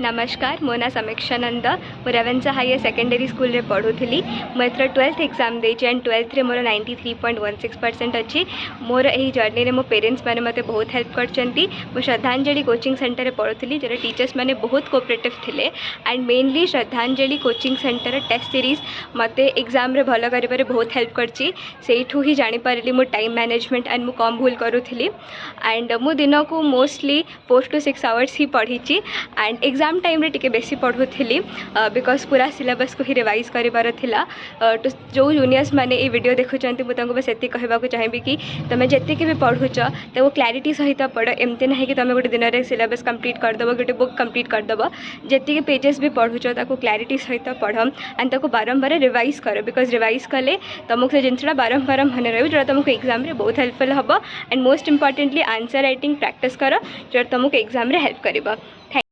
नमस्कार, मो ना समीक्षा नंद। मु रेवेन्सा हायर सेकेंडरी स्कूल रे पढ़ुली। मुझे 12th एग्जाम देची एंड 12th रे मोर 93.16% अच्छी। मोर यही जर्नी रे मो पेरेंट्स मैंने मते बहुत हेल्प करचंती। मु श्रद्धांजलि कोचिंग सेंटर रे पढ़ुली, जो टीचर्स मैंने बहुत कोऑपरेटिव थिले एंड मेनली श्रद्धांजलि कोचिंग सेंटर टेस्ट सीरीज मते एग्जाम रे भल करिबारे बहुत हेल्प करची। सेठू ही जानि पारिली मो टाइम मैनेजमेंट एंड मु कम भूल करूथली एंड मु दिन को मोस्टली 4 to 6 आवर्स ही पढ़ी एंड एग्जाम टाइम रे टिके बेसी पढ़ुली बिकॉज पूरा सिलेबस को ही रिवाइज करिबार थिला। तो जो जूनियर्स माने ये वीडियो देखुचंती मु तांको बस एति कहबाकू चाहिबी कि तमे जतिके भी पढ़ुच तो क्लैरिटी सहित पढ़। एमती ना कि तमे गोटे दिन रे सिलेबस कंप्लीट कर दबो, गोटे बुक कंप्लीट कर दबो। जतिके पेजेस भी पढ़ुच ताको क्लैरिटी सहित पढ़ एंड ताको बारंबार रिवाइज कर बिकॉज रिवाइज कले तुमको से जिनसा बारंबार मन रही जो तुमको एग्जाम रे बहुत हेल्पफुल हम and most importantly answer writing practice कर जो तुमको एग्जाम रे हेल्प कर।